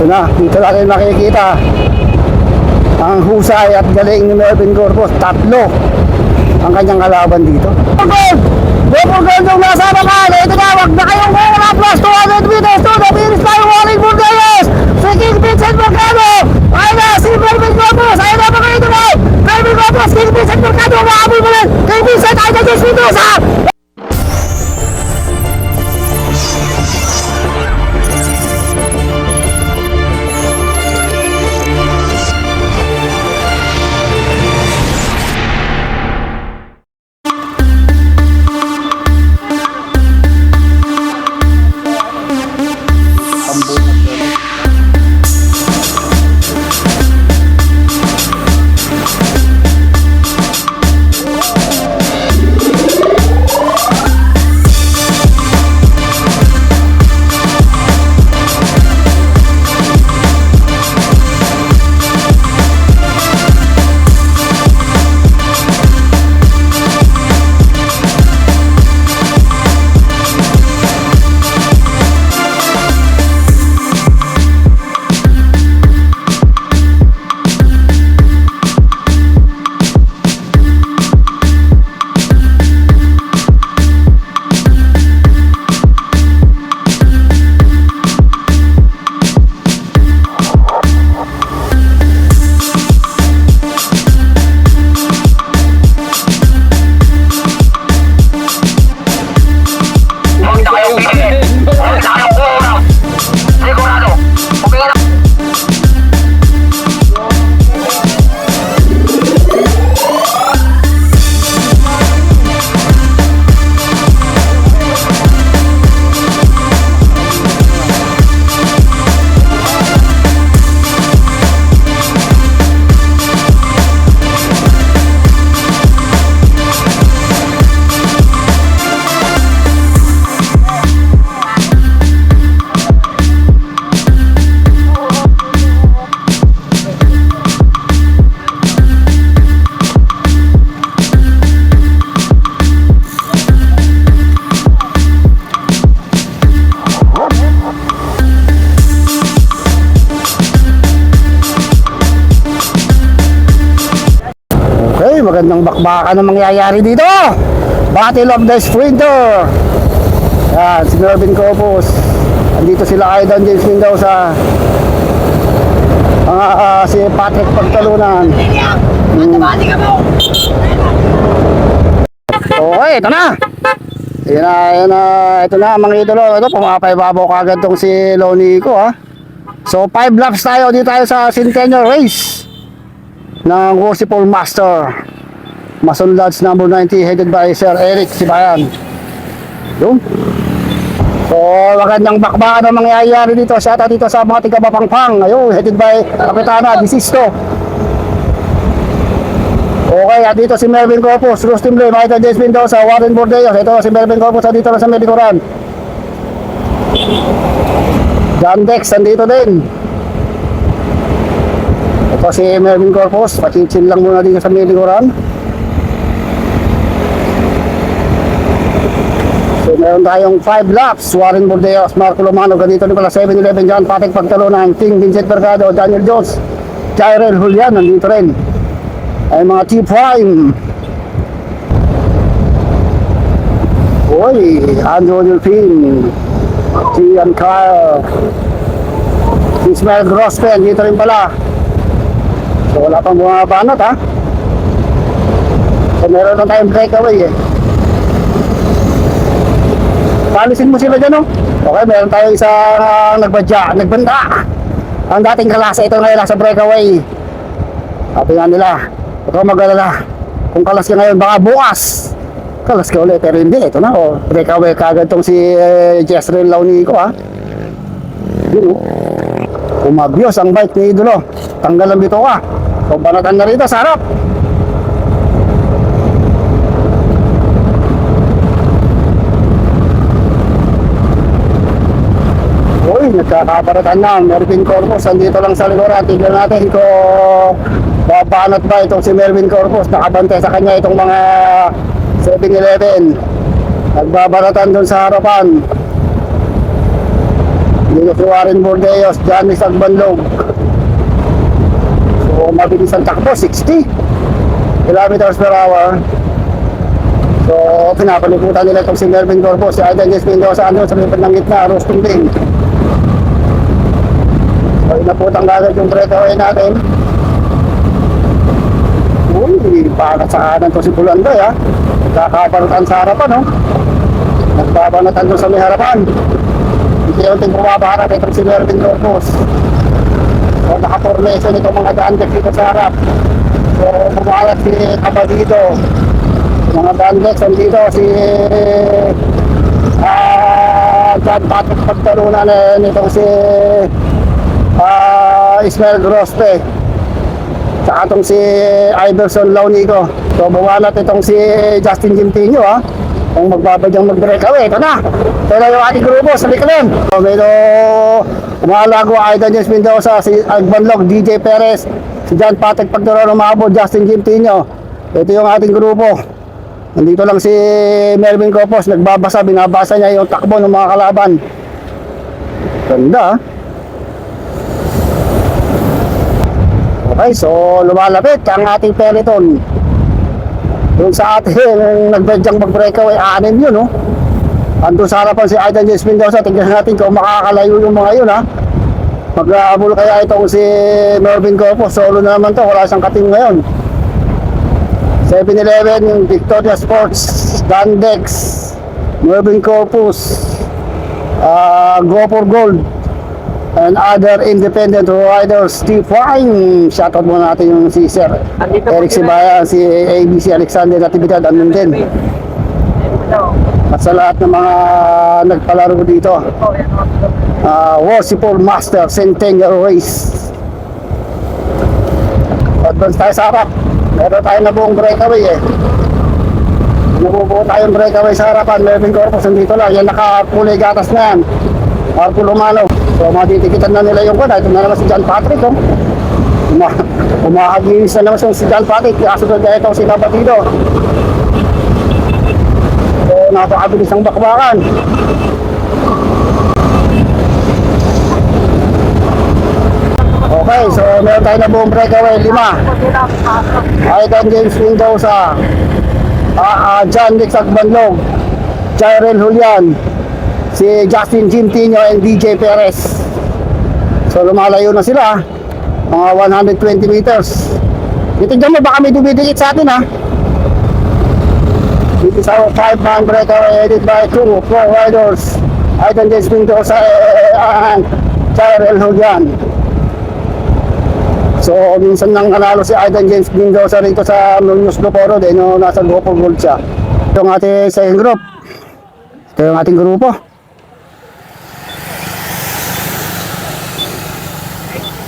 Ito na, dito natin makikita ang husay at galing ni Melvin Corpus. Tatlo ang kanyang kalaban dito. Gold yung nasa bakan. Ito na, wag na kayong muna. Plus 200 meters to the finish line. Warning Burdeos. Si King Vincent Mercado. Ayun na, si Melvin Corpus. Ayun na, mga ito na. Melvin Corpus, King Vincent Mercado. Mahabol mo rin. King Vincent, ayun na, Diyos Mendoza. Magandang bakbakan ang mangyayari dito. Battle of the Sprinter. Yan, si Melvin Corpus. Andito sila Aidan James Mendoza. Si Patrick Pagtalunan. Okay, ito na. Ayan na, ito na mga idolo. Ito, pumapaybabaw kagad tong si Lonico, ha. So 5 laps tayo. Dito tayo sa Centennial Race ng Worshipful Master Mason Lodge number 90, headed by Sir Eric Sibayan. Yun. So magandang bakbakan ang mangyayari dito. Shout out dito sa mga tiga Mapangpang. Ayun, headed by Kapitana Disisto. Okay, at dito si Melvin Corpus, Rustin Blay, Michael James Mendoza, Warren Bordeos. Ito si Melvin Corpus, dito na sa Medikoran. John Dex, nandito din. Ito si Melvin Corpus, pachichil lang muna dito sa Medikoran. So meron tayong 5 laps. Warren Bordeos, Marco Lomano, ganito din pala 7-11 dyan, Patrick Pagtalunan, King Vincent Mercado, Daniel Jones, Jairel Julian, nandito rin. Ay mga T-Prime. Uy, Andrew Delphine, Gian Kyle, Ismael Grospen, dito rin pala. So wala pang bumabanat, ha. So meron lang tayong breakaway, eh. Palisin mo sila dyan, oh. Okay, meron tayo isang nagbanda. Ang dating kalasa, ito ngayon nasa breakaway. Sabi nga nila, huwag kang mag-alala. Kung kalas ka ngayon, baka bukas kalas ka ulit. Pero hindi, ito na, oh. Breakaway kagad tong si Jezreel Launico, ha. Yun, oh. Umabyos ang bike ni Idolo. Tanggal ang bito ka. So banatan na rito sa harap. Uy, nagkakaparatan na. Melvin Corpus, andito lang sa likuran. Tignan natin kung babanat ba itong si Melvin Corpus. Nakabantay sa kanya itong mga 7-11. Nagbabaratan dun sa harapan. dito si Warren Bordeos, Janice Agbanlog. So mabilis ang takbo, 60 kilometers per hour. So pinapaliputan nila itong si Melvin Corpus, si Aidan Jes Mendoza andun sa lipad ng gitna, roasting lane. So inaputan agad yung breakaway natin. Uy, pakat sa kanan to si Pulanday ha. Nagkakabarutan sa harapan no. Nagbabanatan doon sa may harapan. Hindi yung ting bumabaharap itong si Melvin Corpus. So naka-formation itong mga daan-deck dito sa harap. So bumalat si Caballito. Mga daan-deck dito si John Patrick pagtalunan nitong si Ismael Grospe. Tsaka itong si Iverson Launico. So bumalat itong si Justin Gimtinho ha. Kung magbabadyang mag-breakaway, ito na. Ito na yung ating grupo sa Biclen. So medyo umalago Aidan Jes Mendoza, si Agbanlog, DJ Perez, si John Patrick Pagtalunan umabot, Justin Gimtinho. Ito yung ating grupo. Nandito lang si Melvin Corpus, nagbabasa, binabasa niya yung takbo ng mga kalaban. Ganda ha. Okay, so lumalapit ang ating peloton. Doon sa ating nagbadyang mag-breakaway, 6 yun, no? Andun sa harapan si Aidan Jes Mendoza. Tingnan natin kung makakalayo yung mga yun, ha? Mag-aabol kaya itong si Melvin Corpus. Solo na naman to, wala siyang kating ngayon. 7-Eleven, yung Victoria Sports, Dandex, Melvin Corpus, Go for Gold, and other independent riders. Steve Wine, shoutout muna natin yung si Sir Eric Sibaya, si ABC Alexander Natividad, andun din. At sa lahat ng mga nagpalaro dito, Worshipful Master Centennial Race. Advance tayo sa harap. Meron tayo na buong breakaway eh. Nabubuo tayong breakaway sa harapan. Melvin Corpus nandito lang. Yan nakakulay gatas na yan. Marco Lumano. So matitikitan na nila yung kuna. Ito na naman si John Patrick. Oh. Umakaginis na naman si John Patrick. Kasunod na itong si Caballito. So napakabilis ang bakbakan. Okay, so meron tayo na buong breakaway. 5. Aidan Jes Mendoza, John Nix Agbanlog, Jairel Julian, si Justin Gimtinho, and DJ Perez. So lumalayo na sila, mga 120 meters. Titignan mo baka may dumidikit sa atin ha. Dito sa 5-man breakaway headed by 2 pro riders, Aidan Jes Mendoza and Jairel Julian. So minsan nang nanalo si Aidan Jes Mendoza rito sa Muñoz Loporo din no, nasa Go for Gold siya. Ito ang ating second group. Ito yung ating grupo.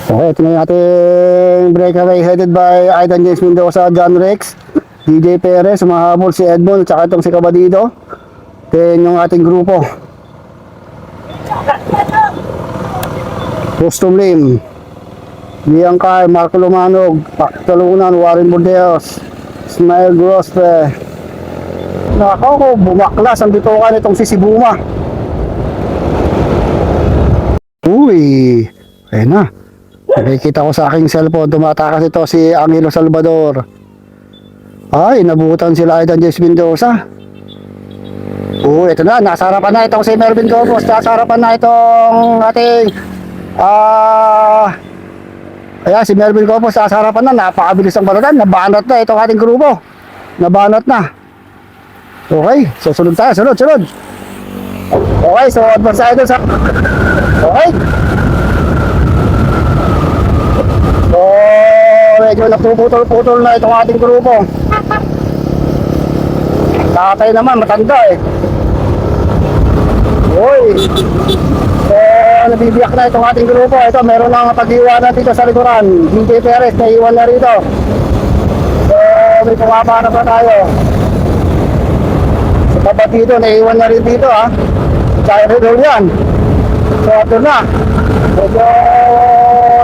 Okay, ito na yung ating breakaway headed by Aidan Jes Mendoza, John Rex, DJ Perez, sumahabol si Edmond, tsaka itong si Caballito. Then yung ating grupo. Custom Lim, Liang Kai, Marco Lumanog, Pagtalunan, Warren Bordeos, Ismael Grospe. Nako, bumaklas ang bitukan itong si Sibuma. Uy, ayun na. Nakikita ko sa aking cellphone, tumatakas ito si Angelo Salvador. Ay, nabutan sila Aidan Jes Mendoza. Uy, ito na, nasa harapan na itong si Melvin Corpus, nasa harapan na itong ating ayan, si Melvin Corpus sa harapan na, napakabilis ang balatan, nabanat na itong ating grupo. Nabanat na. Okay, so sunod tayo, sunod. Okay, so advance tayo sa... Okay. So, medyo napuputol-putol na itong ating grupo. Tatay naman, matanda eh. Uy. So, nabibiyak na itong ating grupo. Ito, meron lang pag-iwanan dito sa likuran. DJ Perez, naiwan na rito. So, may pumapana pa tayo. So, tapat dito, naiwan na rin dito ha. Jairel Julian. So, ito na. Medyo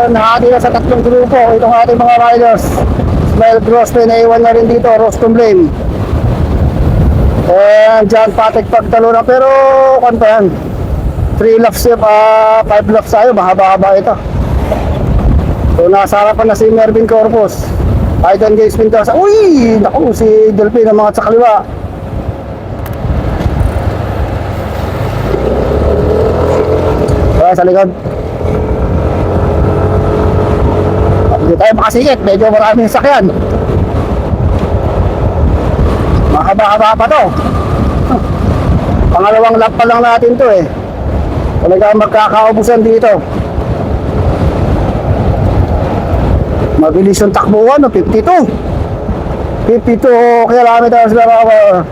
nakati na sa tatlong grupo itong ating mga riders. Ismael Grospe, naiwan na rin dito. Rostom Blame. And John Patrick Pagtalunan. Pero, kung pa yan, 3 laps, 5 laps tayo, mahaba-haba ito. So nasa harapan na si Mervin Corpus. Aiden James Mendoza. Uy! Naku, si Delphin ang mga sa kaliwa. Sa likod. Hindi tayo makasikit, medyo maraming sakyan. Mahaba-haba pa to. Pangalawang lap pa lang natin to eh. Talagang magkakaubusan dito. Mabilis yung takbuhan, 52 kilometers per hour.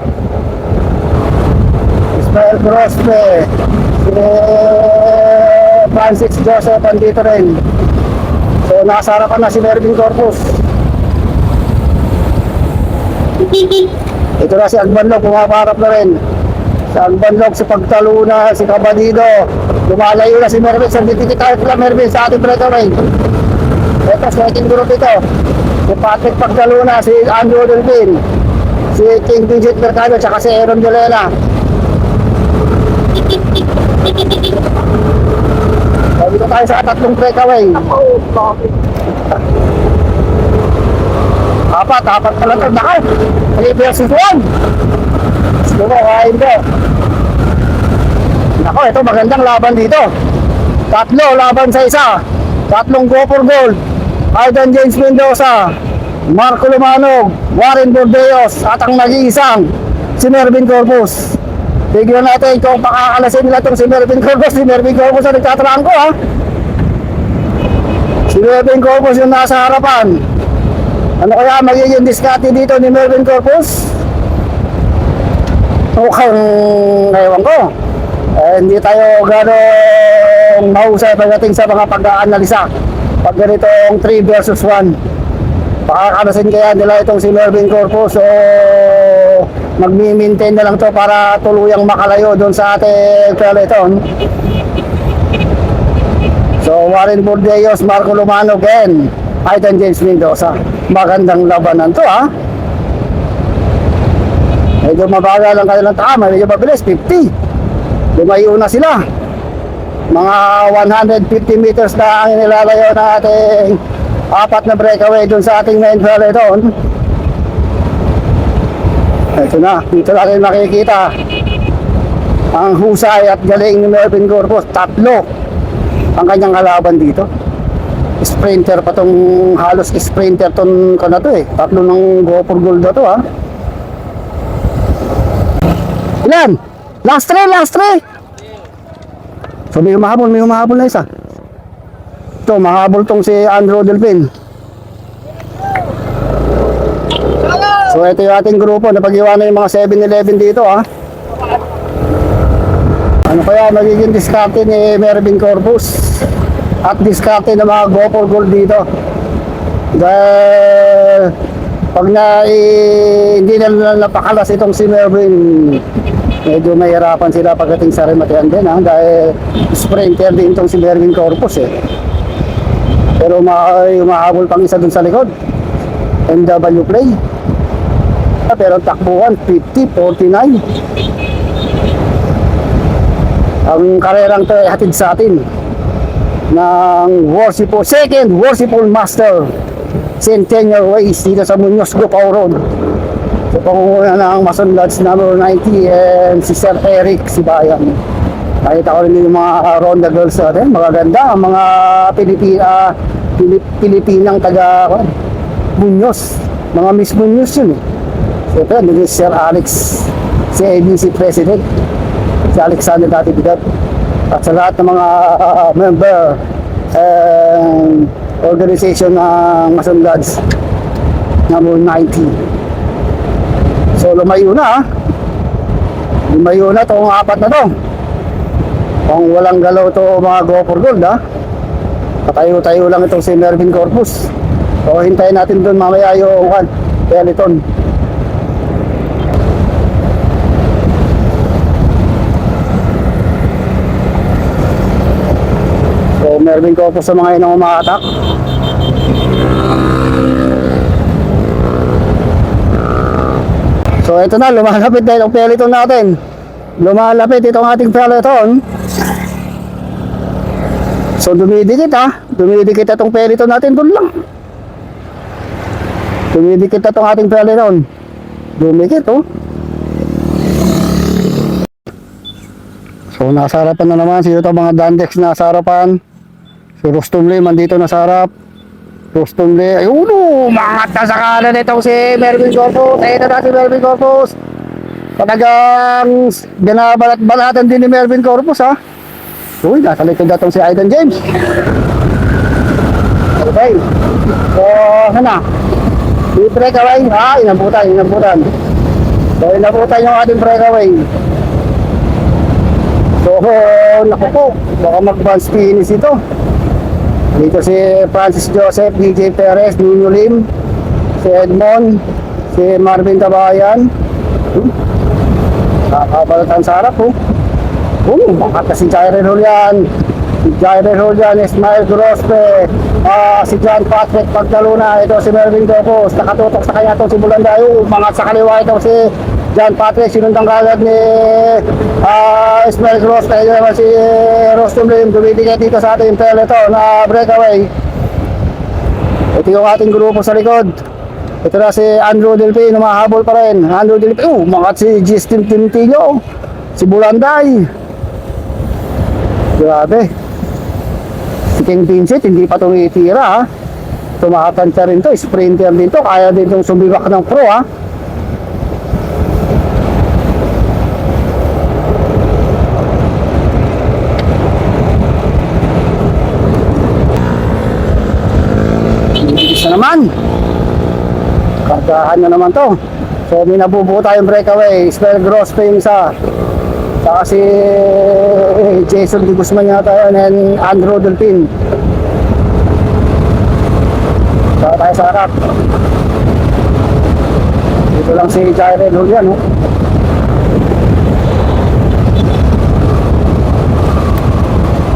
Ismael Grospe, si Francis Joseph andito rin. So nasa harapan na si Mervin Corpus. Ito na si Agbanlog, pumaparap na rin. Si Agbanlog, si Pagtaluna, si Cabadido. Lumalayo na si Mervin. So dito tayo sila Mervin sa ating breakaway. Ito, second group ito. Si Patrick Pagtaluna, si Andrew Delphin, si King Digit Mercado, tsaka si Aaron Dolena. So dito tayo sa tatlong breakaway. Apat pala ito. Naka, 3 versus 1. Gusto mo, kain ko. Nako, ito magandang laban dito. Tatlo laban sa isa. Tatlong go for gold. Aiden James Mendoza, Marco Lumanog, Warren Bordeos, at ang nag-iisang si Mervin Corpus. Tignan natin kung pakakalasin nila itong si Mervin Corpus. Si Mervin Corpus ang nagtatrangko ha. Si Mervin Corpus yung nasa harapan. Ano kaya magiging diskarte dito ni Mervin Corpus? Mukhang ewan ko. Hindi tayo gano'ng mahusay pagdating sa mga pag-aanalisa. Pag ganitong 3 versus 1, pakakalasin kaya nila itong si Mervin Corpus o magmi-maintain na lang to para tuluyang makalayo doon sa ating peloton. So Warren Bordeos, Marco Lumano again, Aiden James Mendoza. Magandang labanan to ha. Medyo mabagal lang kanilang tama, medyo mabilis, 50. Lumayo na sila. Mga 150 meters na ang inilalayo ng ating apat na breakaway dun sa ating main peloton. Ito na, dito natin makikita ang husay at galing ni Mervin Corpus. Tatlo ang kanyang kalaban dito. Sprinter pa tong, halos sprinter tong na to eh. Tatlo ng go for gold na to ha. Ilan? Last 3. So may humahabol na isa. Ito, mahabol tong si Andrew Delphin. So ito yung ating grupo, napag-iwanan yung mga 7-11 dito ha. Ano kaya magiging diskarte ni Mervin Corpus at diskarte ng mga go for gold dito? Dahil pag hindi na napakalas itong si Mervin, medyo mahirapan sila pagdating sa rematian din ha, dahil sprinter din itong si Mervin Corpus eh. Pero umahabol pang isa dun sa likod, MW Play. Pero takbuhan 50-49. Ang karerang to ay hatid sa atin ng second Worshipful Master Centennial Race dito sa Muñoz Gopao Road. So pangunguna ng Mason Lodge number 90 and si Sir Eric Sibayan. Nakita ko rin yung mga Ronda girls natin, magaganda ang mga Pilipinang taga Muñoz, mga Miss Muñoz yun eh. So ito yun, si Sir Alex, si ABC President, si Alexander Natividad, at sa lahat ng mga member and organization ng Mason Lodge number 90. So lumayo na itong apat na to. Kung walang galaw to mga go for gold ha. Patayo-tayo lang itong si Mervin Corpus. So hintayin natin doon mamaya yung peloton. So Mervin Corpus sa mga inang umaatak. So ito na, lumalapit na itong peloton natin. Lumalapit itong ating peloton. So dumidikit ha. Dumidikit itong peloton natin doon lang. Dumidikit itong ating peloton. Dumidikit oh. So nasa harapan na naman. Sino ito mga Dandex nasa harapan. Si Rustum Lim andito nasa harap. Rustum Lim. Ayun oh. Mangat na sa kanan itong si Melvin Corpus. Ayun na si Melvin Corpus. Talagang binabalat-balatan din ni Melvin Corpus ha. Uy, nasa likod na itong si Aiden James. Okay. So, sana. I-breakaway. Inabutan. So, inabutan yung ating breakaway. So, naku po. Baka mag-bounce finish ito. Dito si Francis Joseph, DJ Perez, Nino Lim, si Edmond, si Marvin Tabayan. Nakabalatan sa harap po. Bakit si Jairel Julian. Si Jairel Julian, Ismael Grospe, si John Patrick Pagdaluna, ito si Melvin Corpus, nakatutok sa kanya itong si Bulandayo, umangat sa kaliwa ito si John Patrick, sinundang kagad ni Ismael Grospe, ito naman si Rustum Lim, dumidikit dito sa ating peloton na breakaway. Ito yung ating grupo sa likod. Ito na si Andrew Delpin, humahabol pa rin. Andrew Delpin, umangat si Justin Tintillo, si Bulanday. Grabe. Si King Vincent hindi pa tumitira ha. Tumakatansya rin to, sprinter din to. Kaya din itong sumibak ng pro ha. Isa naman. Kargahan na naman to. So may nabubuo tayong breakaway. Spell Gross pa yung isa. Saka si Jason Di Guzman yata yun and Andrew Delpin. Saka tayo sa harap. Dito lang si Jairel Julian oh.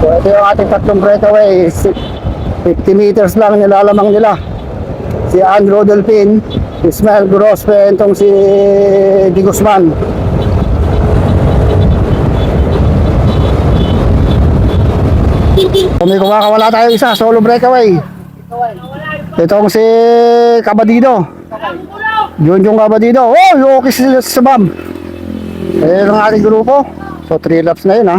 So ito yung ating tatlong breakaway. 50 meters lang nilalamang nila. Si Andrew Delpin, Ismael Grospe, itong si Di Guzman. Kung may kumakawala tayo isa, solo breakaway. Itong si Cabadido. Junjung Cabadido. Oh, yokis sa bam. Ayan ang ating grupo. So 3 laps na yun ha.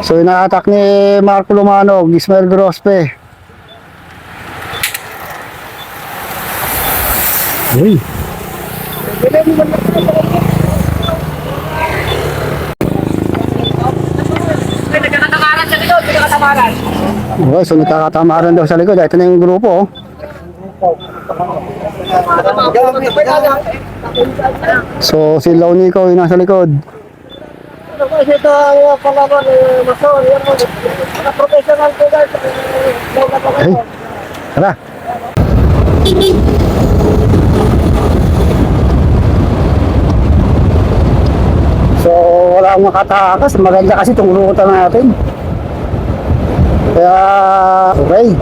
So ina-attack ni Marco Lumanog, Ismael Grospe. Uy. Okay, so nakakatamaran daw sa likod. Ito na yung grupo. So si Launico yung nasa likod. Ito ang palaban ni Mason. Yan professional ko guys. Hey, tara. So wala akong makatakas. Maganda kasi itong ruta natin. Kaya okay.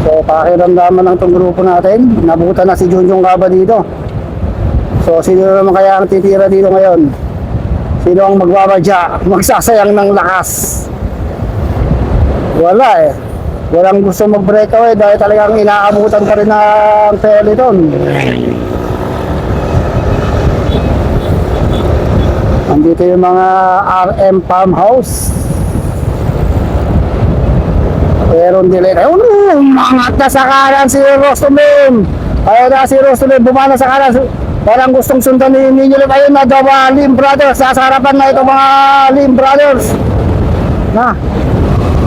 So pakiramdaman ng itong grupo natin. Nabutan na si Junjung Cabadido. So sino naman kaya ang titira dito ngayon? Sino ang magbabadya? Magsasayang ng lakas? Wala eh. Walang gusto mag-breakaway dahil talagang inaabutan pa rin ng peloton. Andito yung mga RM Farmhouse. Meron delay. Ayun, umangat na sa kanan si Rustum Lim. Ayun na si Rustum Lim, bumana sa kanan. Parang gustong sundan ni Nino Lim. Ayun na daw mga Lim Brothers. Sa harapan na ito mga Lim Brothers. Na.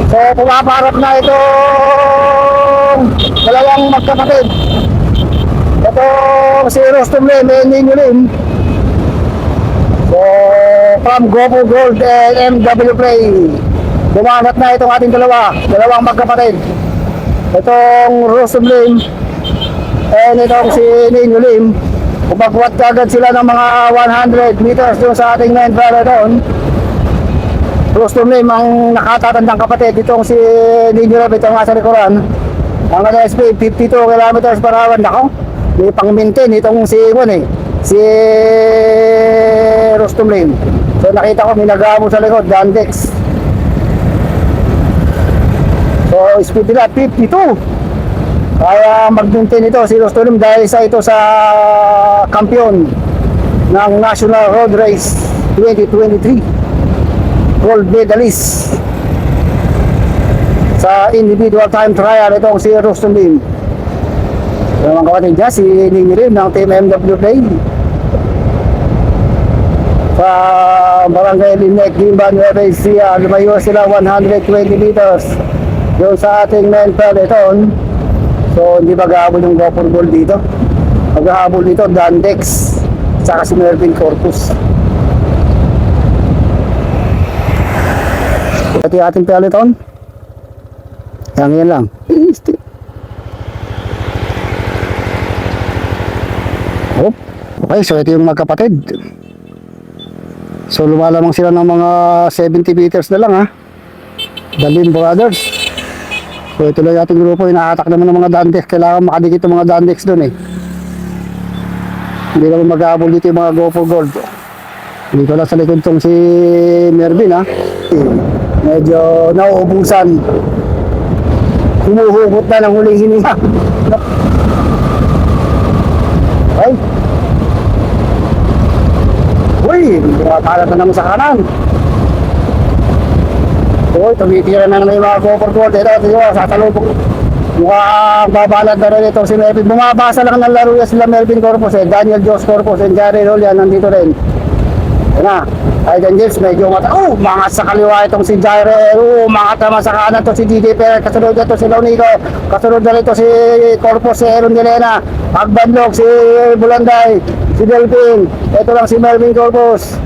So pumaparap na itong dalawang magkapatid. Ito si Rustum Lim and Nino Lim. So from Gopo Gold and MW Play. Bumanat na itong ating dalawang magkapatid. Itong Rustum Lim and itong si Nino Lim. Umagwat agad sila ng mga 100 meters doon sa ating main peloton. Rustum Lim ang nakatatandang kapatid. Itong si Nino Lim, itong nasa likuran. Ang SP 52 kilometers per hour. Nako, may pang-maintain itong si si Rustum Lim. So So nakita ko may nag-aabot sa likod, Dandex. So speed nila 52. Kaya mag-maintain ito si Rostolum dahil isa ito sa kampiyon ng National Road Race 2023, gold medalist sa individual time trial. Itong si Rostolum. Yung mga kapatid niya, si Ning rin ng Team MW Play sa Barangay Linek, Gimba, Nueva Ecija. Lumayo sila 120 meters yung sa ating main peloton. So hindi mag-ahabol yung Gopher Gold dito. Mag-ahabol dito Dandex saka si Melvin Corpus. Ito yung ating peloton. Yan lang. Oh, okay, so ito yung magkapatid. So lumalamang sila ng mga 70 meters na lang ha. Dalin Brothers. So ito lang yung ating grupo, inaatak naman ng mga Dandex. Kailangan makadikit yung mga Dandex doon eh. Hindi naman mag-aabol dito yung mga Gopher Gold. Dito lang sa likod tong si Mervin ha. Medyo nauubusan. Humuhugot na ng huling hininga. Ay! Uy! Kalat na naman sa kanan. Uy, tumitira na naman yung mga Gopher Gold. Ito, sasalubok. Mukhang babalad na rin ito si Melvin. Bumabasa lang ng laro yan sila Melvin Corpus eh. Daniel Jos Corpus and Gary Rolian nandito rin. Yan na. Aiden James medyo mangat sa kaliwa itong si Jaire. Mangat naman sa kanan to si DJ Perez. Kasunod na ito si Launico. Kasunod na ito si Corpus, si Aaron Delena. Pagbanlog si Bulanday, si Delphin. Ito lang si Melvin Corpus.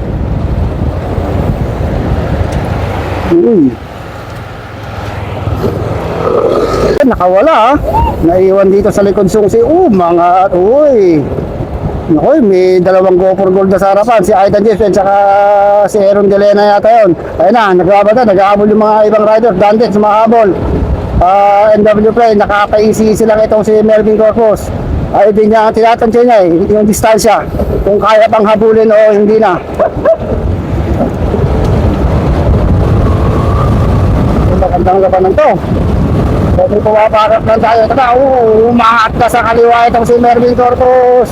Nakawala naiwan dito sa likod sungsi. Mga nakoy, may dalawang Gopher Gold na sa harapan, si Aidan James at saka si Aaron Delena yata yun. Ayun na, nag-aabol yung mga ibang riders. Dandex mahabol, NW Play nakaka-easy lang itong si Melvin Corpus. Ay din niya tinatansya niya yung distansya, kung kaya pang habulin o hindi na. Magandang labanan to. Pwede pumaparap lang tayo. Umahat na sa kaliwa itong si Melvin Corpus.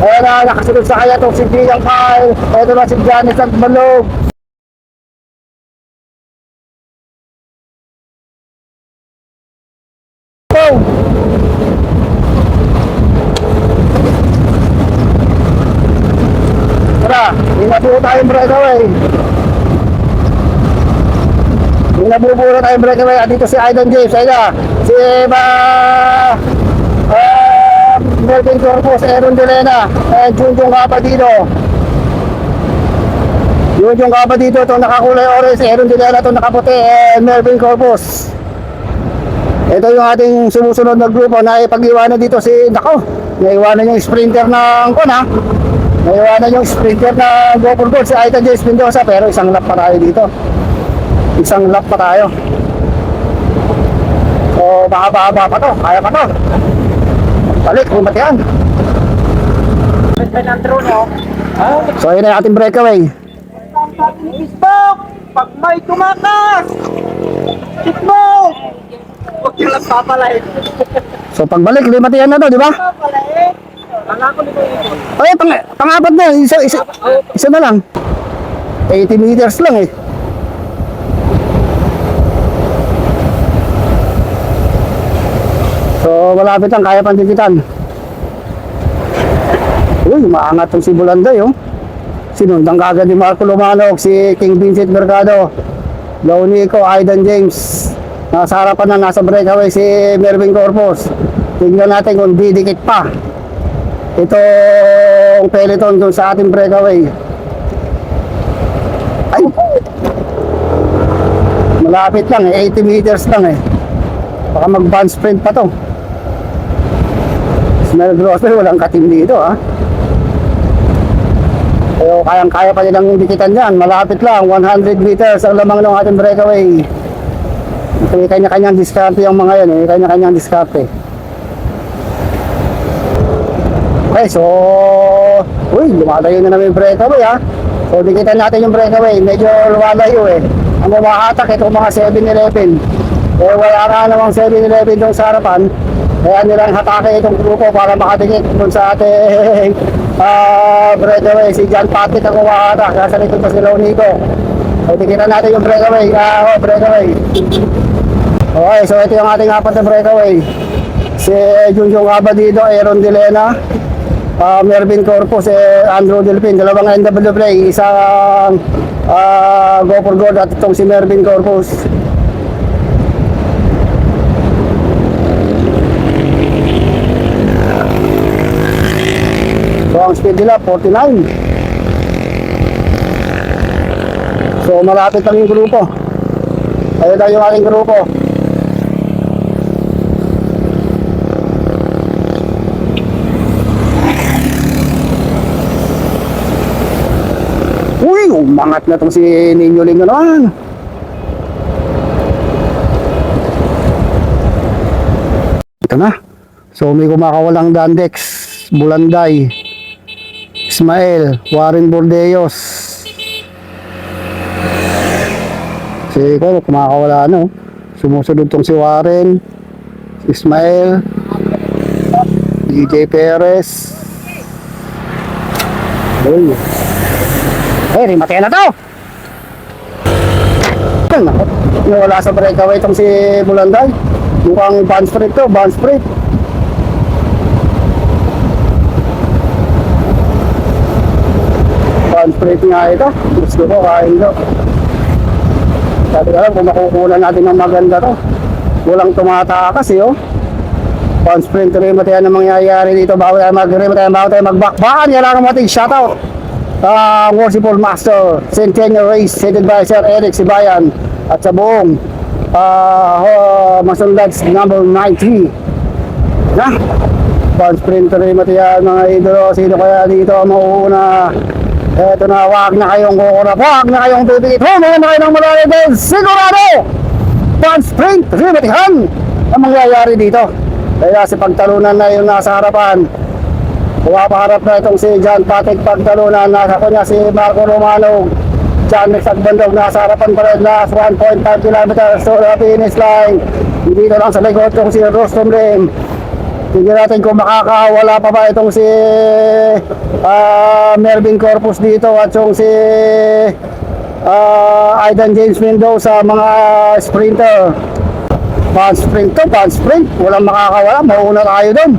Ayan na, nakasunod sa kanya itong si Bilang Kyle. Ito na si Janice at Malog. Tara, inabuo tayong breakaway. Nabubuo na tayong breakaway. At dito si Aidan James. Ayun na, si Melvin Corpus, Aaron Delena, and Junjong Kapatino. Junjong Kapatino, itong nakakulay orange, Aaron Delena, itong nakaputi, and Melvin Corpus. Ito yung ating sumusunod na grupo na ipag-iwanan dito si, naiwanan yung sprinter ng naiwanan yung sprinter ng Gopher Gold, si Aidan James Mendoza, pero isang lap pa tayo dito. Isang lap pa tayo. So, mahaba-haba pa to, kaya pa to. Balik, bumatihan. So ayun na yung ating breakaway. Facebook! Pag may tumakas! Facebook! Huwag yung lang papalain. So pagbalik, limatihan na to, di ba? Papalain? Kala ko nito yun. Ay, pang-apat na, isa na lang. 80 meters lang eh. So malapit lang, kaya pang dikitan. Uy, maangat tong si Bulanday Sinundang kagad ni Marco Lumanok, si King Vincent Mercado, Launico, Aidan James. Nasa harapan na, nasa breakaway si Melvin Corpus. Tingnan natin kung didikit pa itong peloton dun sa ating breakaway. Ay, malapit lang 80 meters lang baka mag-band sprint pa to. Smell Grosser, walang katim dito Pero kayang-kaya pa nilang dikitan dyan. Malapit lang, 100 meters ang lamang ng ating breakaway. May kanya-kanyang diskarte yung mga yan may kanya-kanyang diskarte. Okay, so lumalayo na namin yung breakaway So dikitan natin yung breakaway, medyo luwalayo eh. Ang umahatak itong mga 7-Eleven. Eh wala nga namang 7-Eleven doon sa harapan. Kaya nilang hatake itong grupo para makadikit doon sa ating breakaway. Si John Patrick ang umahatak, nasa likod pa si Lonico. So dikitan natin yung breakaway, breakaway. Okay, so ito yung ating apat na breakaway. Si Junjong Abadido, Aaron Dilena, Mervin Corpus, Andrew Delpin, dalawang NWA, isang Go for Gold at itong si Mervin Corpus. So ang speed nila 49. So malapit lang yung grupo. Ayun tayo yung ating grupo. Uy, umangat na itong si Ninyo Ling na naman. Ito na. So may kumakawalang Dandex, Bulanday, Ismael, Warren Bordeos. Si ko kumakawala ano. Sumusunod tong si Warren, si Ismael, DJ Perez. Uy. Rimatay na to! Wala sa breakaway itong si Bulanday. Mukhang band split to, band split. Band split nga ito. Gusto ko, kain ko. Sabi ka lang kung makukunan natin ng maganda to. Walang tumatakas eh oh. Band split, rimatay na mangyayari dito. Bago tayo magbakbakan. Yan lang ang ating shoutout. Worshipful Master Centennial Race headed by Sir Eric Sibayan at sa buong Masundags number 90 na band sprinter rin matiyan mga idolo. Sino kaya dito ang mauuna? Eto na, wag na kayong kukurap, wag na kayong pipikit, humingan na kayo ng malaki dahil sigurado band sprint rin matihan ang mangyayari dito. Kaya si pagtalunan na yung nasa harapan. Pumapaharap na itong si John Patrick pagtalunan. Nasa kanya si Marco Romano. John Nagsagbandog nasa harapan pa rin. Last 1.5 kilometers to the finish line. Dito lang sa likod itong si Rostom Lim. Tingnan natin kung makakawala pa ba itong si Mervin Corpus dito at yung si Aidan James Mendoza mga sprinter. Band sprint to, band sprint. Walang makakawala. Mauna tayo doon.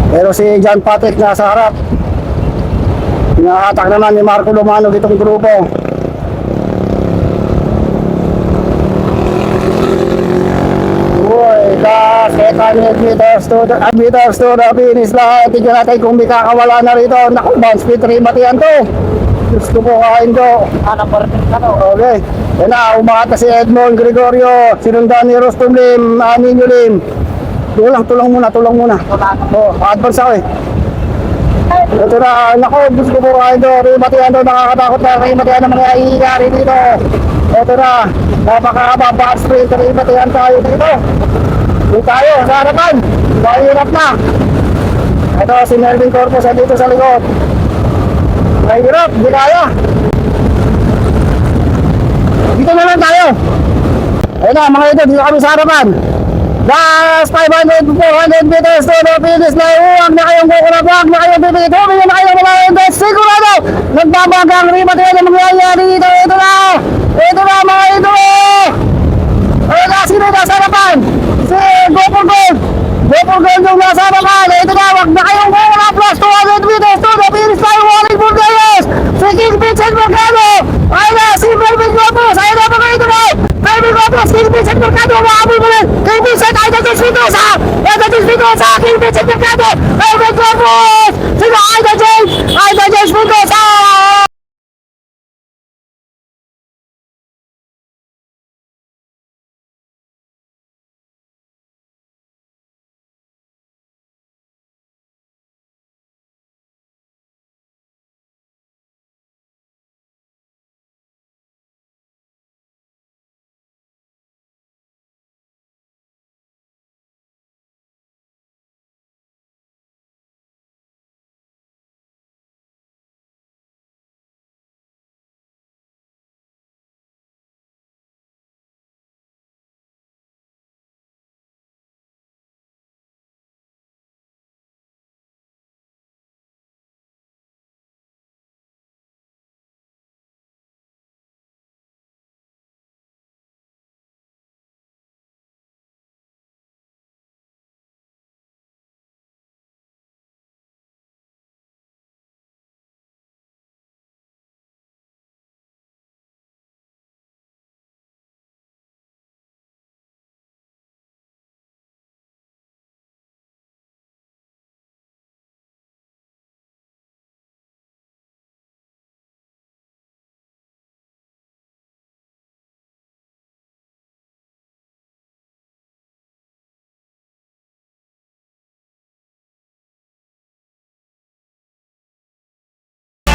Pero si John Patrick nasa harap. Inahatak naman ni Marco Lumano itong grupo. Uy, second meters to the finish line. Tignan natin kung may kakawala na rito. Naku, bounce speed 3 matiyan to. Gusto ko kain to. Okay. Yan na, umakat na si Edmond Gregorio. Sinundan ni Rostom Lim, Ninyo Lim. Tulong muna. Oh, advance ako eh. Ito na, nako, gusto ko kain to. Rimatian to, nakakatakot na. Rimatian na mga iiyari dito. Ito na, napakahaba, band sprint. Rimatian tayo dito. Dito tayo, sa harapan. Mahirap na. Ito, si Melvin Corpus dito sa likod. Mahirap, di kaya. Dito na lang tayo. Ayun na, mga ito, dito kami sa harapan. Last 500, 400 meters to the finish line. Huwag na kayong kukurap, huwag na kayong bibigit. Huwag na kayong malayan. Sigurado, nagbabagang rimatay na mangyayari dito. Ito na mga ito. Ayun na, sino nasa harapan? Si Go for Gold yung nasa harapan. Ito na, huwag na kayong kukurap. Last 200 meters to the finish line. Warren Bordeos, si King Vincent Mercado. Ayun na, si Melvin Corpus. Ayun na mga ito na. Melvin Corpus, King Vincent Mercado. Mahabol mo rin. King Vincent, King Vincent Mercado.